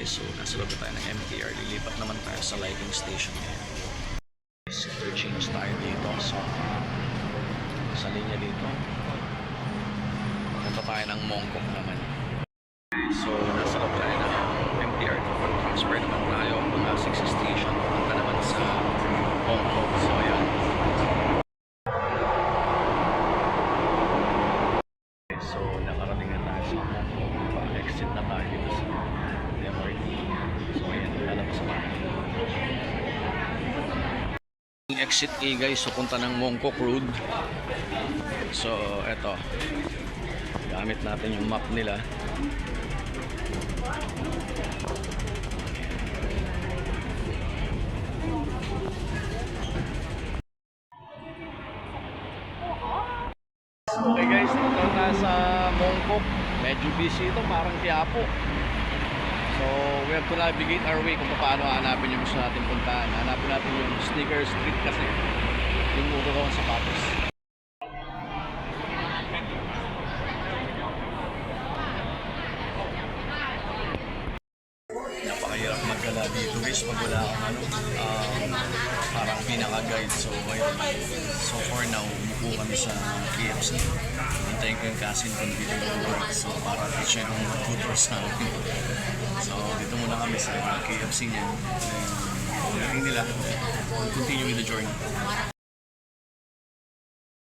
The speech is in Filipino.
guys, so nasa loob tayo ng MTR. Lilipat naman tayo sa lighting station ngayon. Interchange tayo dito sa linya dito. Punta tayo ng Mongkok naman. So nasa loob tayo ng MTR. Transfer naman tayo mga 6 station. Punta naman sa Mongkok. So ayan. So nakarating na tayo sa Mongkok. Exit na tayo dito sa MRT. So ayan, lalabas sa bahay. Exit A guys, so punta ng Mongkok Road. So eto, gamit natin yung map nila. Okay guys, dito na sa Mongkok. Medyo busy ito, parang Quiapo. So we have to navigate our way kung paano hanapin yung gusto natin puntahan. Hanapin natin yung Sneaker Street kasi yung muro ko ang sapatos. Napakahirap magkala dito guys pag wala kang parang pinaka-guide. So far now, umupo kami sa KFC. Hintayin ko yung cousin ko dito mag-work. So para siya yung mag-tours namin. So dito muna kami sa KFC niya. Then, nila, continue with the journey.